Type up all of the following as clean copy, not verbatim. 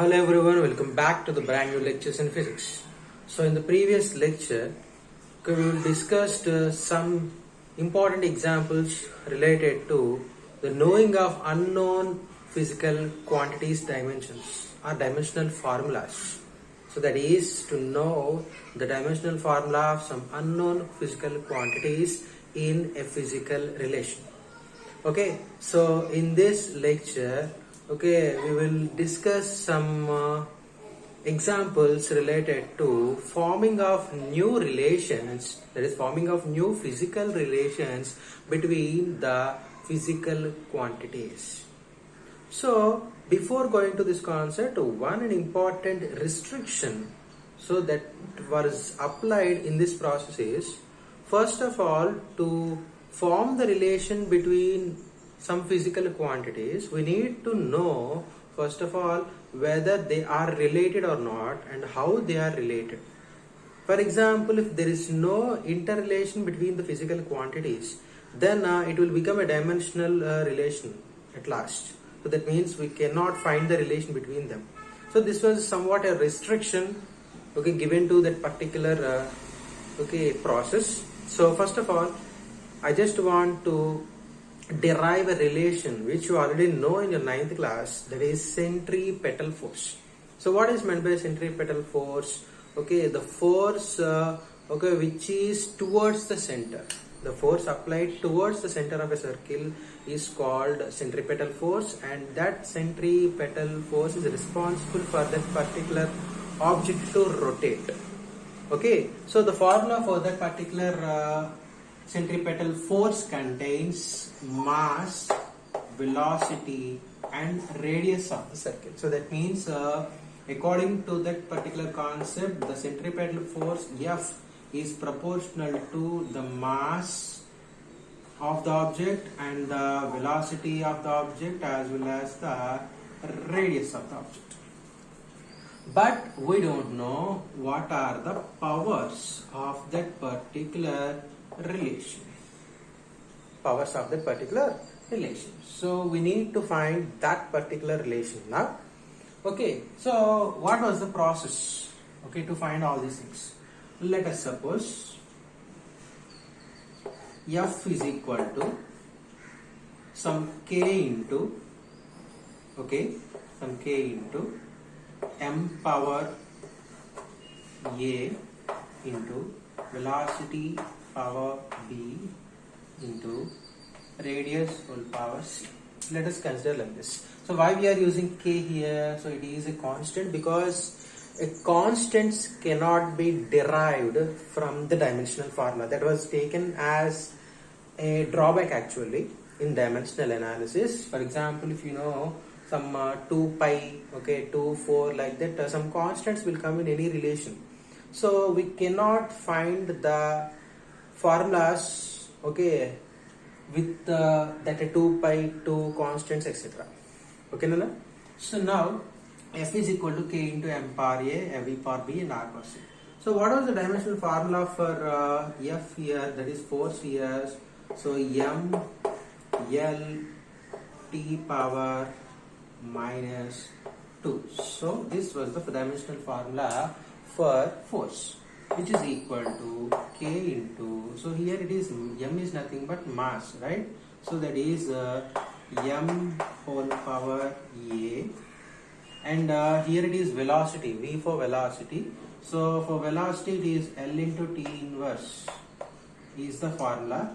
Hello everyone, welcome back to the brand new lectures in physics. So in the previous lecture, we discussed some important examples related to the knowing of unknown physical quantities dimensions or dimensional formulas. So that is to know the dimensional formula of some unknown physical quantities in a physical relation. Okay, so in this lecture, we will discuss some examples related to forming of new relations, that is forming of new physical relations between the physical quantities. So before going to this concept, one important restriction that was applied in this process is, first of all, to form the relation between some physical quantities, we need to know first of all whether they are related or not and how they are related. For example, if there is no interrelation between the physical quantities, then it will become a dimensional relation at last. So that means we cannot find the relation between them. So this was somewhat a restriction given to that particular process. So first of all, I just want to derive a relation which you already know in your 9th class, that is centripetal force. So what is meant by centripetal force? The force which is towards the center. The force applied towards the center of a circle is called centripetal force, and that centripetal force is responsible for that particular object to rotate. So the formula for that particular centripetal force contains mass, velocity and radius of the circle. So that means according to that particular concept, the centripetal force F is proportional to the mass of the object and the velocity of the object as well as the radius of the object. But we don't know what are the powers of that particular relation. Powers of that particular relation. So we need to find that particular relation now. So what was the process to find all these things? Let us suppose F is equal to some k into m power a into velocity power b into radius whole power c. Let us consider like this. So why we are using k here? So it is a constant because a constants cannot be derived from the dimensional formula. That was taken as a drawback actually in dimensional analysis. For example, if you know some 2 pi, 2, 4 like that, some constants will come in any relation. So we cannot find the formulas with that 2 pi, 2 constants, etc. Nana? So now F is equal to k into m power a, v power b and r power c. So what was the dimensional formula for F here, that is force here? So m l t power minus 2. So this was the dimensional formula for force, which is equal to k into, so here it is, m is nothing but mass, right? So that is m whole power a, and here it is velocity, v for velocity. So for velocity it is L into T inverse is the formula.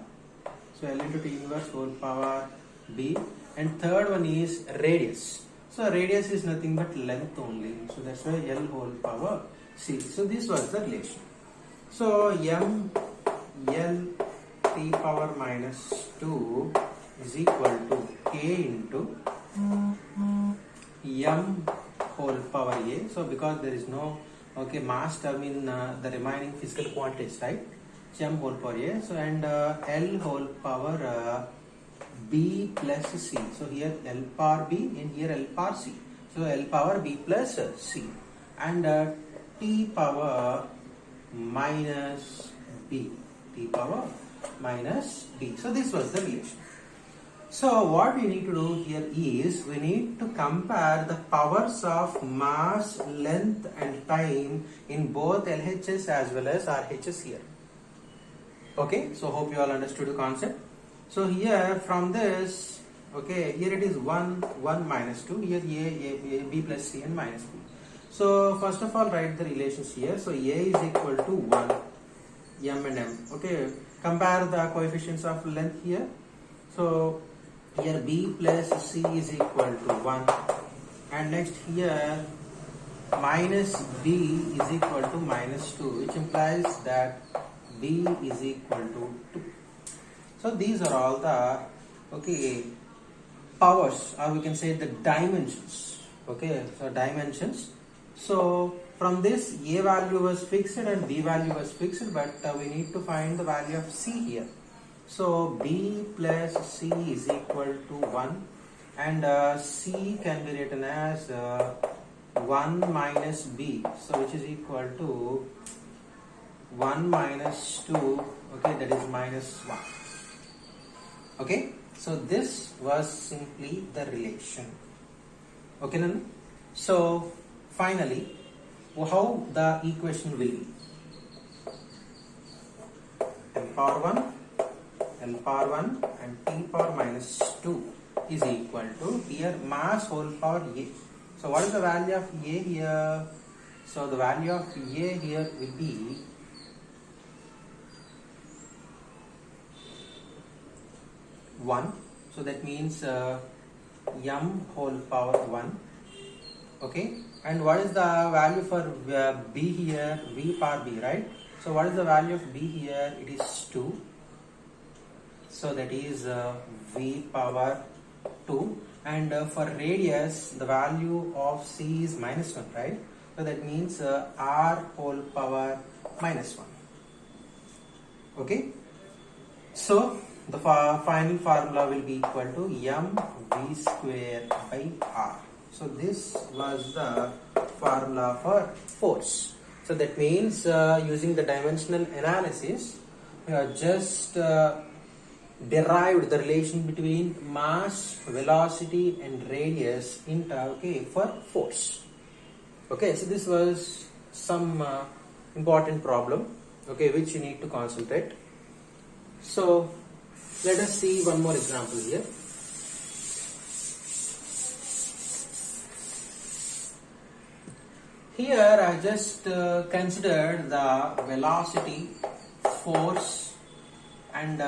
So L into T inverse whole power b, and third one is radius. So radius is nothing but length only. So that's why L whole power c. So this was the relation. So m L T power minus 2 is equal to k into m whole power a. So because there is no mass term in the remaining physical quantities, right? So m whole power a. So and L whole power b plus c. So here L power b and here L power c. So L power b plus c, and t power minus b. T power minus b. So this was the relation. So what we need to do here is we need to compare the powers of mass, length and time in both LHS as well as RHS here. Okay, so hope you all understood the concept. So here from this, okay, here it is 1, 1 minus 2, here A, B plus C and minus B. So first of all write the relations here. So A is equal to 1, M and M. Okay, compare the coefficients of length here. So here B plus C is equal to 1 and next here minus B is equal to minus 2, which implies that B is equal to 2. So these are all the powers, or we can say the dimensions. Okay, so dimensions. So from this A value was fixed and B value was fixed, but we need to find the value of C here. So B plus C is equal to 1 and C can be written as 1 minus B, so which is equal to 1 minus 2, okay, that is minus 1. Okay, so this was simply the relation. Okay, Nanu? So finally, how the equation will be? M power 1, L power 1 and T power minus 2 is equal to here mass whole power A. So what is the value of A here? So the value of A here will be one. So that means M whole power 1. Okay, and what is the value for B here? V power B, right? So what is the value of B here? It is 2. So that is V power 2. And for radius, the value of C is minus 1, right? So that means R whole power minus 1. Okay. So the final formula will be equal to mv square by R. So this was the formula for force. So that means using the dimensional analysis, we have just derived the relation between mass, velocity and radius in for force. Okay, so this was some important problem, okay, which you need to concentrate. So let us see one more example here. Here I just considered the velocity, force and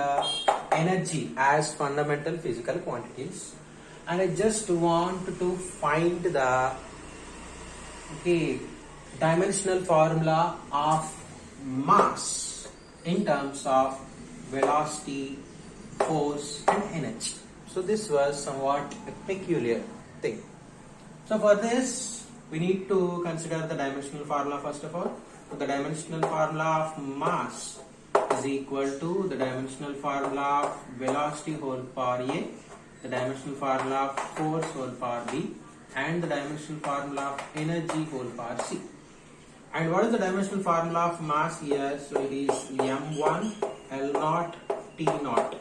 energy as fundamental physical quantities, and I just want to find the dimensional formula of mass in terms of velocity, force and energy. So this was somewhat a peculiar thing. So for this we need to consider the dimensional formula first of all. So the dimensional formula of mass is equal to the dimensional formula of velocity whole power A, the dimensional formula of force whole power B and the dimensional formula of energy whole power C. And what is the dimensional formula of mass here? So it is m1 L0 T0,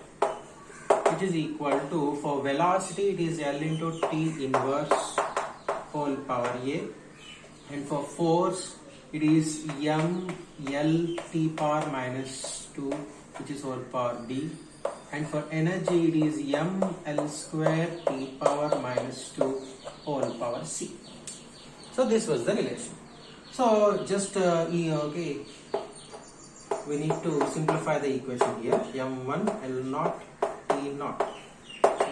which is equal to, for velocity it is L into T inverse whole power A, and for force it is m L T power minus 2, which is whole power B, and for energy it is m L square T power minus 2 whole power C. So this was the relation. So just we need to simplify the equation here. M1 L0 T0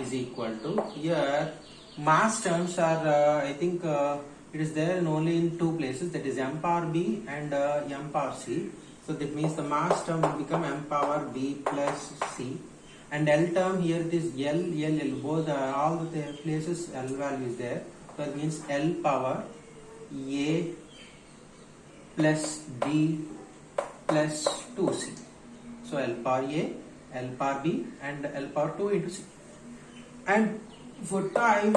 is equal to, here mass terms are I think it is there only in two places, that is m power B and m power C. So that means the mass term will become m power B plus C, and L term here it is L, both all the places L value is there. So it means L power A plus B plus 2C. So L power A, L power B and L power 2 into C. And for time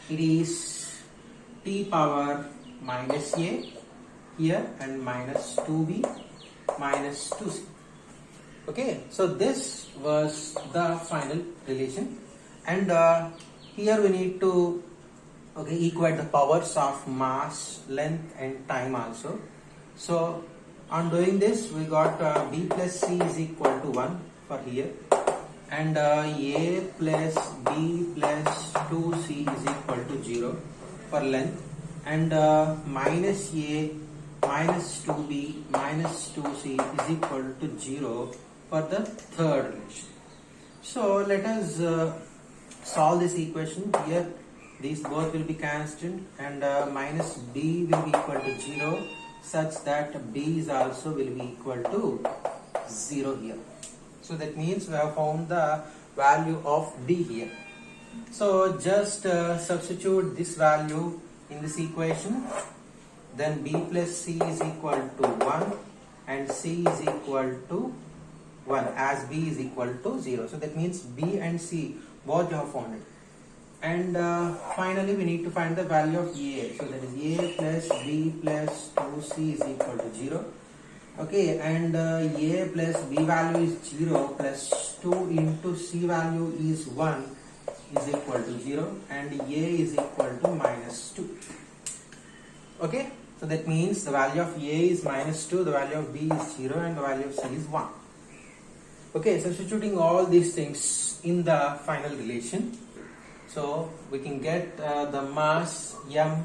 it is T power minus A here and minus 2B minus 2C. Okay, so this was the final relation. And here we need to equate the powers of mass, length and time also. So on doing this, we got b plus c is equal to 1 for here, and a plus b plus 2c is equal to 0 for length, and minus a minus 2b minus 2c is equal to 0 for the third relation. So let us solve this equation. Here these both will be cancelled, and minus b will be equal to 0, such that b is also will be equal to 0 here. So that means we have found the value of b here. So just substitute this value in this equation. Then b plus c is equal to 1 and c is equal to 1 as b is equal to 0. So that means b and c both you have found it. And finally we need to find the value of a. So that is a plus b plus 2c is equal to 0. Okay, and a plus b value is 0 plus 2 into c value is 1 is equal to 0, and a is equal to minus 2. Okay, so that means the value of a is minus 2, the value of b is 0, and the value of c is 1. Okay, substituting all these things in the final relation, so we can get the mass m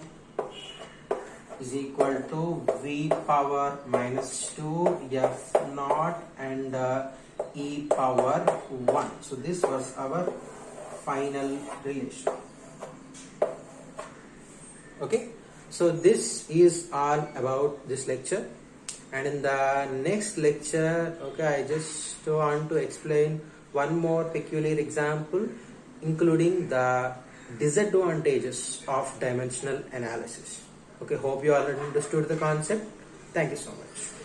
is equal to v power minus 2 f naught and e power 1. So this was our final relation. Okay, so this is all about this lecture, and in the next lecture, I just want to explain one more peculiar example, including the disadvantages of dimensional analysis. Okay, hope you already understood the concept. Thank you so much.